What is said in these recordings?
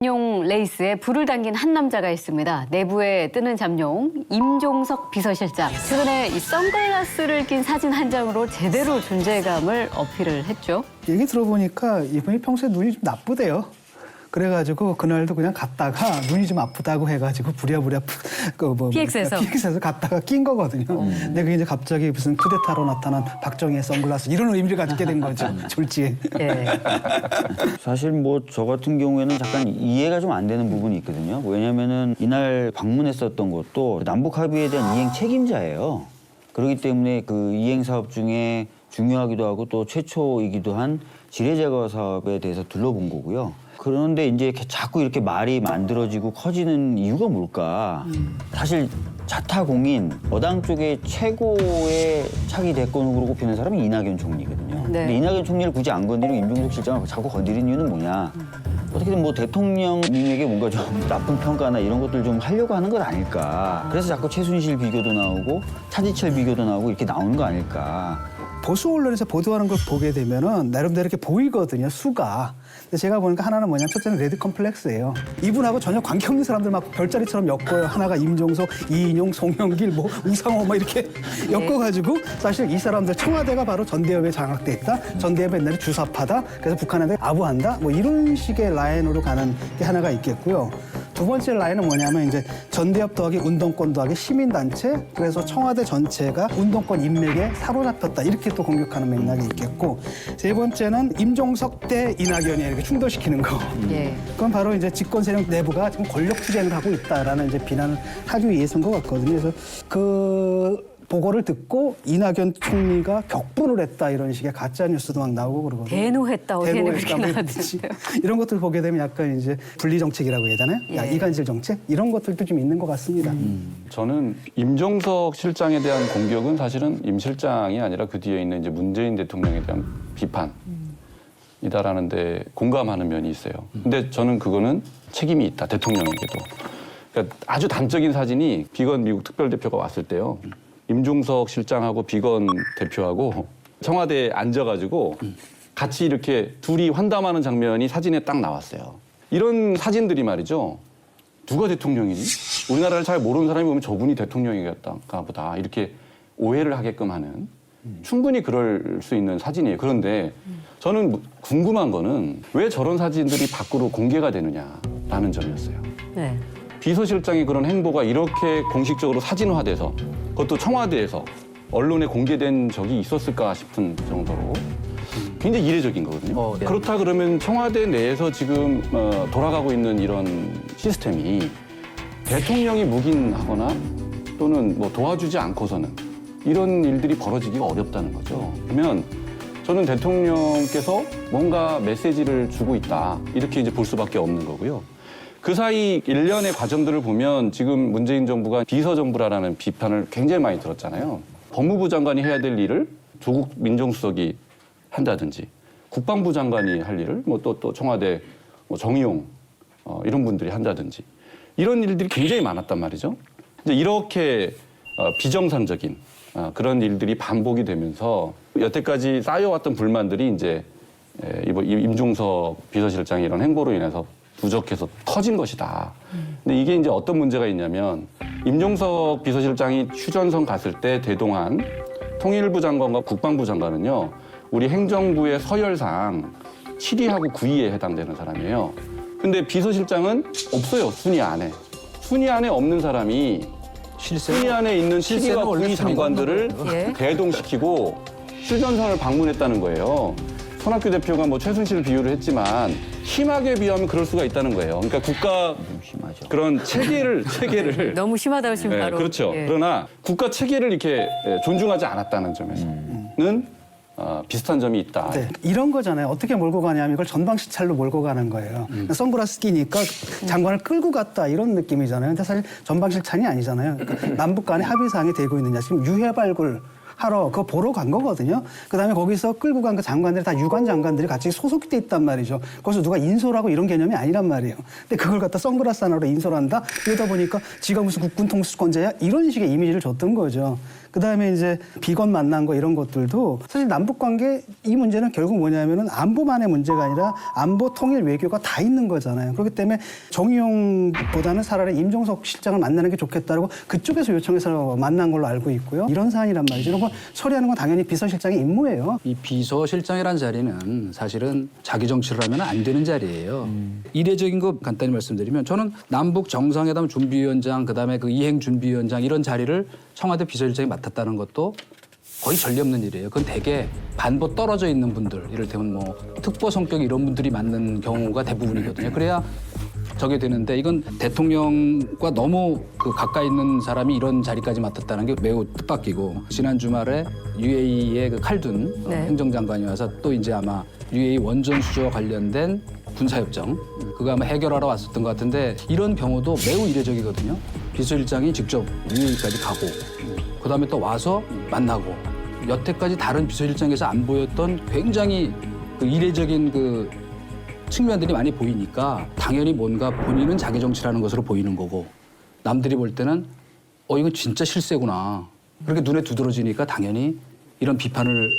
잠룡 레이스에 불을 당긴 한 남자가 있습니다. 내부에 뜨는 잠룡 임종석 비서실장. 최근에 이 선글라스를 낀 사진 한 장으로 제대로 존재감을 어필을 했죠. 얘기 들어보니까 이분이 평소에 눈이 좀 나쁘대요. 그래가지고 그날도 그냥 갔다가 눈이 좀 아프다고 해가지고 부랴부랴 PX에서 갔다가 낀 거거든요. 근데 그게 이제 갑자기 무슨 쿠데타로 나타난 박정희의 선글라스 이런 의미를 갖게 된 거죠. 졸지에. 예. 사실 뭐 저 같은 경우에는 잠깐 이해가 좀 안 되는 부분이 있거든요. 왜냐면은 이날 방문했었던 것도 남북 합의에 대한 이행 책임자예요. 그렇기 때문에 그 이행 사업 중에 중요하기도 하고 또 최초이기도 한 지뢰 제거 사업에 대해서 둘러본 거고요. 그런데 이제 자꾸 이렇게 말이 만들어지고 커지는 이유가 뭘까? 사실 자타공인 여당 쪽의 최고의 차기 대권 후보로 꼽히는 사람이 이낙연 총리거든요. 네. 근데 이낙연 총리를 굳이 안 건드리고 임종석 실장을 자꾸 건드리는 이유는 뭐냐? 어떻게든 뭐 대통령님에게 뭔가 좀 나쁜 평가나 이런 것들 좀 하려고 하는 것 아닐까? 그래서 자꾸 최순실 비교도 나오고 차지철 비교도 나오고 이렇게 나오는 거 아닐까? 보수 언론에서 보도하는 걸 보게 되면은 나름대로 이렇게 보이거든요, 수가. 근데 제가 보니까 하나는 뭐냐면 첫째는 레드 컴플렉스예요. 이분하고 전혀 관계없는 사람들 막 별자리처럼 엮어요. 하나가 임종석, 이인용, 송영길, 뭐 우상호 뭐 이렇게 엮어가지고 사실 이 사람들 청와대가 바로 전대협에 장악돼 있다. 전대협이 옛날에 주사파다. 그래서 북한한테 아부한다. 뭐 이런 식의 라인으로 가는 게 하나가 있겠고요. 두 번째 라인은 뭐냐면 이제 전대협 더하기 운동권 더하기 시민단체. 그래서 청와대 전체가 운동권 인맥에 사로잡혔다. 이렇게 또 공격하는 맥락이 있겠고. 세 번째는 임종석 대 이낙연이 이렇게 충돌시키는 거. 예. 그건 바로 이제 집권 세력 내부가 지금 권력 투쟁을 하고 있다라는 이제 비난을 하기 위해서인 것 같거든요. 그래서 그 보고를 듣고 이낙연 총리가 격분을 했다 이런 식의 가짜 뉴스도 막 나오고 그러거든요. 대노했다 어제는 그렇게 대노했다, 뭐 나왔는데요. 이런 것들 보게 되면 약간 이제 분리 정책이라고 해야 되나요? 예. 이간질 정책 이런 것들도 좀 있는 것 같습니다. 저는 임종석 실장에 대한 공격은 사실은 임 실장이 아니라 그 뒤에 있는 이제 문재인 대통령에 대한 비판이다라는 데 공감하는 면이 있어요. 근데 저는 그거는 책임이 있다, 대통령에게도. 그러니까 아주 단적인 사진이 비건 미국 특별대표가 왔을 때요. 임종석 실장하고 비건 대표하고 청와대에 앉아가지고 같이 이렇게 둘이 환담하는 장면이 사진에 딱 나왔어요. 이런 사진들이 말이죠. 누가 대통령이지? 우리나라를 잘 모르는 사람이 보면 저분이 대통령이었던가 보다 이렇게 오해를 하게끔 하는 충분히 그럴 수 있는 사진이에요. 그런데 저는 궁금한 거는 왜 저런 사진들이 밖으로 공개가 되느냐라는 점이었어요. 네. 비서실장의 그런 행보가 이렇게 공식적으로 사진화돼서 그것도 청와대에서 언론에 공개된 적이 있었을까 싶은 정도로 굉장히 이례적인 거거든요. 네. 그렇다 그러면 청와대 내에서 지금 돌아가고 있는 이런 시스템이 대통령이 묵인하거나 또는 뭐 도와주지 않고서는 이런 일들이 벌어지기가 어렵다는 거죠. 그러면 저는 대통령께서 뭔가 메시지를 주고 있다 이렇게 이제 볼 수밖에 없는 거고요. 그 사이 일련의 과정들을 보면 지금 문재인 정부가 비서정부라는 비판을 굉장히 많이 들었잖아요. 법무부 장관이 해야 될 일을 조국 민정수석이 한다든지 국방부 장관이 할 일을 뭐 또 청와대 뭐 정의용 이런 분들이 한다든지 이런 일들이 굉장히 많았단 말이죠. 이제 이렇게 비정상적인 그런 일들이 반복이 되면서 여태까지 쌓여왔던 불만들이 이제 임종석 비서실장의 이런 행보로 인해서 부족해서 터진 것이다. 근데 이게 이제 어떤 문제가 있냐면 임종석 비서실장이 휴전선 갔을 때 대동한 통일부 장관과 국방부 장관은요. 우리 행정부의 서열상 7위하고 9위에 해당되는 사람이에요. 근데 비서실장은 없어요. 순위 안에. 순위 안에 없는 사람이 순위 안에 있는 7위와 9위 장관들을 예. 대동시키고 휴전선을 방문했다는 거예요. 손학규 대표가 뭐 최순실 비유를 했지만 심하게 비하면 그럴 수가 있다는 거예요. 그러니까 국가 심하죠. 그런 체계를 너무 심하다고 지금 예, 바로. 그렇죠. 예. 그러나 국가 체계를 이렇게 존중하지 않았다는 점에서는 비슷한 점이 있다. 네, 이런 거잖아요. 어떻게 몰고 가냐면 이걸 전방시찰로 몰고 가는 거예요. 선글라스 끼니까 장관을 끌고 갔다 이런 느낌이잖아요. 근데 사실 전방시찰이 아니잖아요. 그러니까 남북 간의 합의사항이 되고 있느냐. 지금 유해 발굴 하러 그거 보러 간 거거든요. 그다음에 거기서 끌고 간 그 장관들이 다 유관 장관들이 같이 소속돼 있단 말이죠. 거기서 누가 인솔하고 이런 개념이 아니란 말이에요. 근데 그걸 갖다 선글라스 하나로 인솔한다? 이러다 보니까 지가 무슨 국군 통수권자야? 이런 식의 이미지를 줬던 거죠. 그다음에 이제 비건 만난 거 이런 것들도 사실 남북 관계 이 문제는 결국 뭐냐면은 안보만의 문제가 아니라 안보 통일 외교가 다 있는 거잖아요. 그렇기 때문에 정의용보다는 차라리 임종석 실장을 만나는 게 좋겠다고 그쪽에서 요청해서 만난 걸로 알고 있고요. 이런 사안이란 말이죠. 이런 거 처리하는 건 당연히 비서실장의 임무예요. 이 비서실장이라는 자리는 사실은 자기 정치를 하면 안 되는 자리예요. 이례적인 거 간단히 말씀드리면 저는 남북 정상회담 준비위원장 그다음에 그 이행 준비위원장 이런 자리를 청와대 비서실장이 맡았다는 것도 거의 전례 없는 일이에요. 그건 대개 반보 떨어져 있는 분들, 이를테면 뭐 특보 성격 이런 분들이 맡는 경우가 대부분이거든요. 그래야 저게 되는데 이건 대통령과 너무 그 가까이 있는 사람이 이런 자리까지 맡았다는 게 매우 뜻밖이고 지난 주말에 UAE의 그 칼둔 네. 행정장관이 와서 또 이제 아마 UAE 원전 수주와 관련된 군사협정 그거 아마 해결하러 왔었던 것 같은데 이런 경우도 매우 이례적이거든요. 비서실장이 직접 UAE까지 가고 그다음에 또 와서 만나고 여태까지 다른 비서실장에서 안 보였던 굉장히 그 이례적인 그 측면들이 많이 보이니까 당연히 뭔가 본인은 자기 정치라는 것으로 보이는 거고 남들이 볼 때는 이건 진짜 실세구나. 그렇게 눈에 두드러지니까 당연히 이런 비판을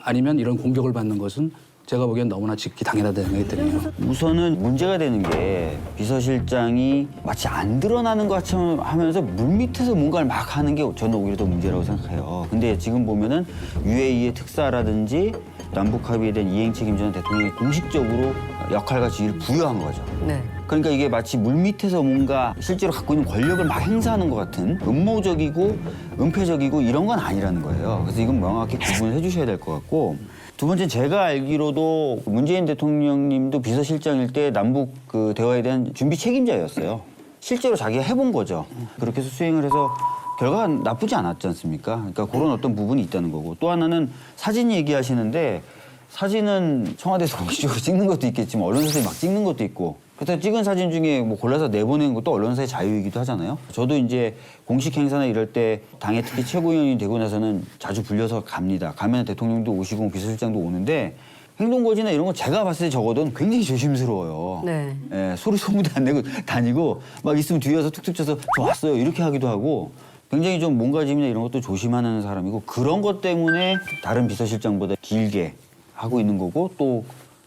아니면 이런 공격을 받는 것은 제가 보기엔 너무나 짓기 당연하다는 생각이 드네요. 우선은 문제가 되는 게 비서실장이 마치 안 드러나는 것처럼 하면서 물밑에서 뭔가를 막 하는 게 저는 오히려 더 문제라고 생각해요. 근데 지금 보면은 UAE의 특사라든지 남북 합의에 대한 이행 책임자는 대통령이 공식적으로 역할과 지위를 부여한 거죠. 네. 그러니까 이게 마치 물밑에서 뭔가 실제로 갖고 있는 권력을 막 행사하는 것 같은 음모적이고 은폐적이고 이런 건 아니라는 거예요. 그래서 이건 명확히 구분을 해주셔야 될 것 같고 두 번째 제가 알기로도 문재인 대통령님도 비서실장일 때 남북 그 대화에 대한 준비 책임자였어요. 실제로 자기가 해본 거죠. 그렇게 해서 수행을 해서 결과가 나쁘지 않았지 않습니까? 그러니까 그런 어떤 부분이 있다는 거고 또 하나는 사진 얘기하시는데 사진은 청와대에서 공식적으로 찍는 것도 있겠지만 언론사에 막 찍는 것도 있고 그래서 찍은 사진 중에 뭐 골라서 내보내는 것도 언론사의 자유이기도 하잖아요. 저도 이제 공식 행사나 이럴 때 당의 특히 최고위원이 되고 나서는 자주 불려서 갑니다. 가면 대통령도 오시고 비서실장도 오는데 행동거지나 이런 거 제가 봤을 때 적어도 굉장히 조심스러워요. 네. 예, 소리 소문도 안 내고 다니고 막 있으면 뒤에 와서 툭툭 쳐서 저 왔어요 이렇게 하기도 하고 굉장히 좀 몸가짐이나 이런 것도 조심하는 사람이고 그런 것 때문에 다른 비서실장보다 길게 하고 있는 거고 또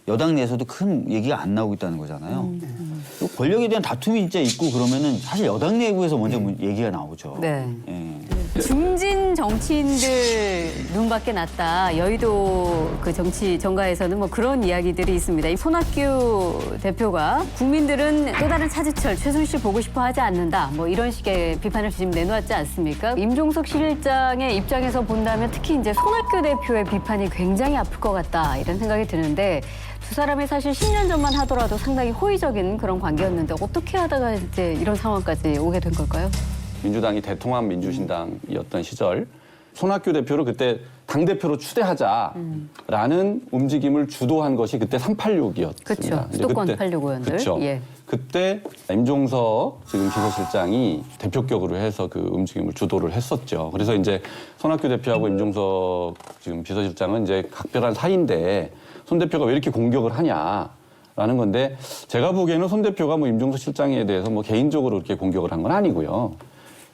여당 내에서도 큰 얘기가 안 나오고 있다는 거잖아요. 또 권력에 대한 다툼이 진짜 있고 그러면은 사실 여당 내부에서 먼저 얘기가 나오죠. 네. 예. 중진 정치인들 눈밖에 났다. 여의도 그 정치 정가에서는 뭐 그런 이야기들이 있습니다. 이 손학규 대표가 국민들은 또 다른 차지철 최순실 보고 싶어 하지 않는다. 뭐 이런 식의 비판을 지금 내놓았지 않습니까? 임종석 실장의 입장에서 본다면 특히 이제 손학규 대표의 비판이 굉장히 아플 것 같다. 이런 생각이 드는데 두 사람이 사실 10년 전만 하더라도 상당히 호의적인 그런 관계였는데 어떻게 하다가 이제 이런 상황까지 오게 된 걸까요? 민주당이 대통합 민주신당이었던 시절 손학규 대표를 그때 당대표로 추대하자라는 움직임을 주도한 것이 그때 386이었습니다. 그렇죠. 수도권 865연들. 그렇죠. 예. 그때 임종석 지금 비서실장이 대표격으로 해서 그 움직임을 주도를 했었죠. 그래서 이제 손학규 대표하고 임종석 지금 비서실장은 이제 각별한 사이인데 손 대표가 왜 이렇게 공격을 하냐라는 건데 제가 보기에는 손 대표가 뭐 임종석 실장에 대해서 뭐 개인적으로 이렇게 공격을 한 건 아니고요.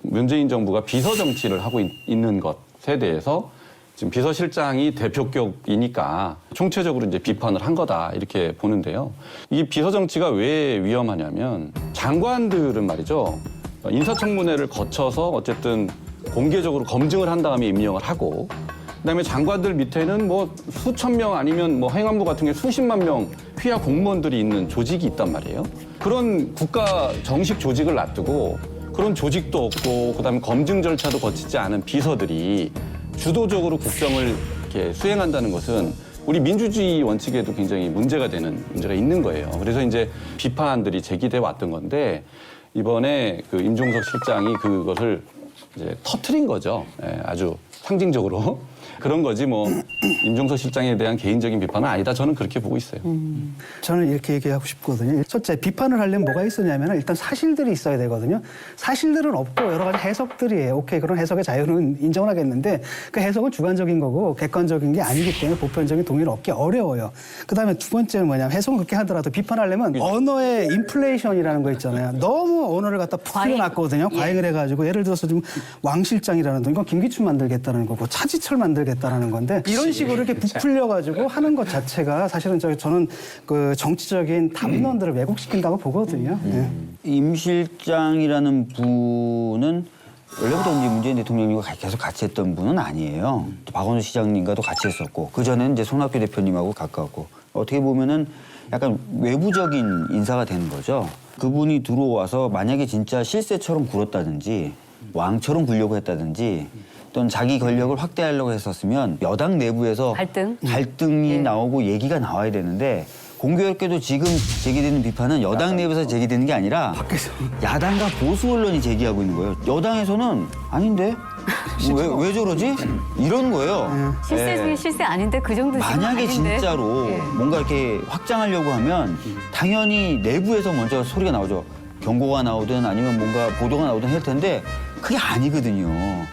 문재인 정부가 비서 정치를 하고 있는 것에 대해서 지금 비서실장이 대표격이니까 총체적으로 이제 비판을 한 거다 이렇게 보는데요. 이 비서 정치가 왜 위험하냐면 장관들은 말이죠. 인사청문회를 거쳐서 어쨌든 공개적으로 검증을 한 다음에 임명을 하고 그다음에 장관들 밑에는 뭐 수천 명 아니면 뭐 행안부 같은 게 수십만 명 휘하 공무원들이 있는 조직이 있단 말이에요. 그런 국가 정식 조직을 놔두고 그런 조직도 없고 그다음에 검증 절차도 거치지 않은 비서들이 주도적으로 국정을 이렇게 수행한다는 것은 우리 민주주의 원칙에도 굉장히 문제가 있는 거예요. 그래서 이제 비판들이 제기돼 왔던 건데 이번에 그 임종석 실장이 그것을 이제 터트린 거죠. 예, 아주 상징적으로. 그런 거지 뭐 임종석 실장에 대한 개인적인 비판은 아니다. 저는 그렇게 보고 있어요. 저는 이렇게 얘기하고 싶거든요. 첫째, 비판을 하려면 뭐가 있었냐면 일단 사실들이 있어야 되거든요. 사실들은 없고 여러 가지 해석들이에요. 오케이, 그런 해석의 자유는 인정을 하겠는데 그 해석은 주관적인 거고 객관적인 게 아니기 때문에 보편적인 동의를 얻기 어려워요. 그다음에 두 번째는 뭐냐면 해석은 그렇게 하더라도 비판하려면 언어의 인플레이션이라는 거 있잖아요. 너무 언어를 갖다 풀어놨거든요. 과잉을 해가지고 예를 들어서 좀 왕실장이라는 돈 이건 김기춘 만들겠다는 거고 차지철 만들겠다는 건데 이런 식으로 이렇게 부풀려가지고 하는 것 자체가 사실은 저는 그 정치적인 담론들을 왜곡시킨다고 보거든요. 네. 임 실장이라는 분은 원래부터 이제 문재인 대통령님과 계속 같이 했던 분은 아니에요. 또 박원순 시장님과도 같이 했었고 그 전에는 이제 손학규 대표님하고 가까웠고 어떻게 보면은 약간 외부적인 인사가 되는 거죠. 그분이 들어와서 만약에 진짜 실세처럼 굴었다든지 왕처럼 굴려고 했다든지 또는 자기 권력을 확대하려고 했었으면 여당 내부에서 갈등이 예. 나오고 얘기가 나와야 되는데 공교롭게도 지금 제기되는 비판은 여당 내부에서 제기되는 게 아니라 야당과 보수 언론이 제기하고 있는 거예요. 여당에서는 아닌데 왜 저러지? 이런 거예요. 실세 예. 중에 실세 아닌데 그 정도 만약에 아닌데. 진짜로 예. 뭔가 이렇게 확장하려고 하면 당연히 내부에서 먼저 소리가 나오죠. 경고가 나오든 아니면 뭔가 보도가 나오든 할 텐데 그게 아니거든요.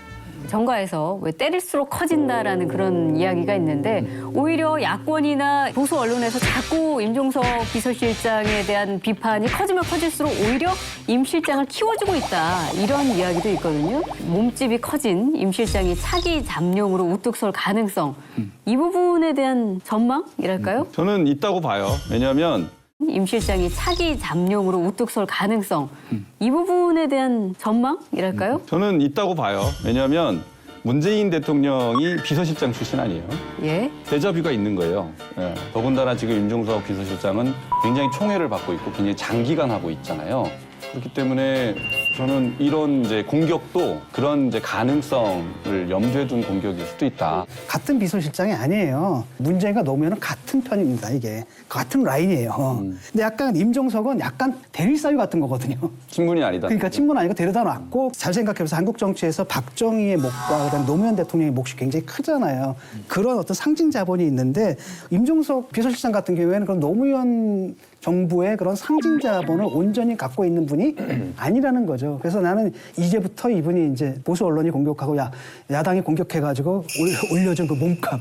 정가에서 왜 때릴수록 커진다라는 그런 이야기가 있는데 오히려 야권이나 보수 언론에서 자꾸 임종석 비서실장에 대한 비판이 커지면 커질수록 오히려 임 실장을 키워주고 있다 이런 이야기도 있거든요. 몸집이 커진 임 실장이 차기 잠룡으로 우뚝 설 가능성 이 부분에 대한 전망이랄까요? 저는 있다고 봐요. 왜냐하면 임 실장이 차기 잠룡으로 우뚝 설 가능성 이 부분에 대한 전망이랄까요? 저는 있다고 봐요. 왜냐하면 문재인 대통령이 비서실장 출신 아니에요. 예. 데자뷰가 있는 거예요. 예. 더군다나 지금 임종석 비서실장은 굉장히 총애를 받고 있고 굉장히 장기간 하고 있잖아요. 그렇기 때문에 저는 이런 이제 공격도 그런 이제 가능성을 염두에 둔 공격일 수도 있다. 같은 비서실장이 아니에요. 문재인과 노무현은 같은 편입니다. 이게 같은 라인이에요. 근데 약간 임종석은 약간 대리사유 같은 거거든요. 친분이 아니다. 그러니까 친분 아니고 데려다 놨고 잘 생각해보세요. 한국 정치에서 박정희의 몫과 그다음에 노무현 대통령의 몫이 굉장히 크잖아요. 그런 어떤 상징 자본이 있는데 임종석 비서실장 같은 경우에는 그런 노무현 정부의 그런 상징 자본을 온전히 갖고 있는 분이 아니라는 거죠. 그래서 나는 이제부터 이분이 이제 보수 언론이 공격하고 야당이 공격해가지고 올려준 그 몸값,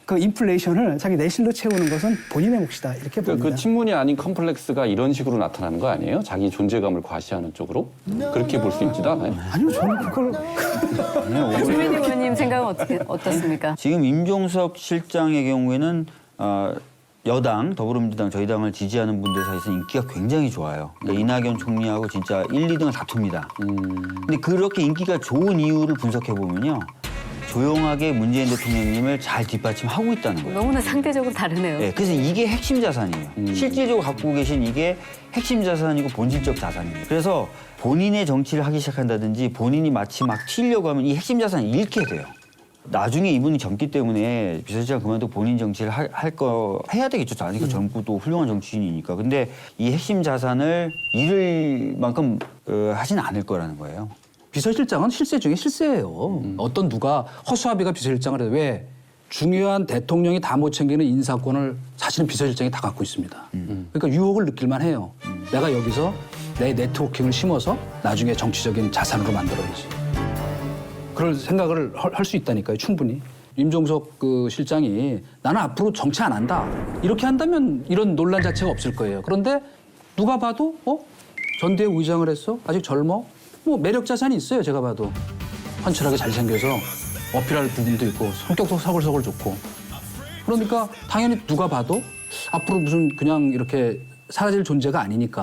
그 인플레이션을 자기 내실로 채우는 것은 본인의 몫이다 이렇게 봅니다. 그 친문이 아닌 컴플렉스가 이런 식으로 나타나는 거 아니에요? 자기 존재감을 과시하는 쪽으로? 그렇게 볼 수 있지도 않아요? 아니요, 저는 그걸 주민 의원님 생각은 어떻습니까? 지금 임종석 실장의 경우에는 여당, 더불어민주당, 저희 당을 지지하는 분들 사이에서 인기가 굉장히 좋아요. 그러니까 이낙연 총리하고 진짜 1, 2등을 다툽니다. 근데 그렇게 인기가 좋은 이유를 분석해 보면요. 조용하게 문재인 대통령님을 잘 뒷받침하고 있다는 거예요. 너무나 상대적으로 다르네요. 네, 그래서 이게 핵심 자산이에요. 실질적으로 갖고 계신 이게 핵심 자산이고 본질적 자산입니다. 그래서 본인의 정치를 하기 시작한다든지 본인이 마치 막 튀려고 하면 이 핵심 자산을 잃게 돼요. 나중에 이분이 젊기 때문에 비서실장 그만두고 본인 정치를 해야 되겠죠. 아니까 젊고 또 훌륭한 정치인이니까. 근데 이 핵심 자산을 잃을 만큼 하진 않을 거라는 거예요. 비서실장은 실세 중에 실세예요. 어떤 누가 허수아비가 비서실장을 해도 왜 중요한 대통령이 다 못 챙기는 인사권을 사실은 비서실장이 다 갖고 있습니다. 그러니까 유혹을 느낄만 해요. 내가 여기서 내 네트워킹을 심어서 나중에 정치적인 자산으로 만들어야지. 그럴 생각을 할 수 있다니까요, 충분히. 임종석 그 실장이 나는 앞으로 정치 안 한다. 이렇게 한다면 이런 논란 자체가 없을 거예요. 그런데 누가 봐도 전대회 의장을 했어? 아직 젊어? 뭐 매력 자산이 있어요, 제가 봐도. 훤칠하게 잘생겨서 어필할 부분도 있고 성격도 서글서글 좋고. 그러니까 당연히 누가 봐도 앞으로 무슨 그냥 이렇게 사라질 존재가 아니니까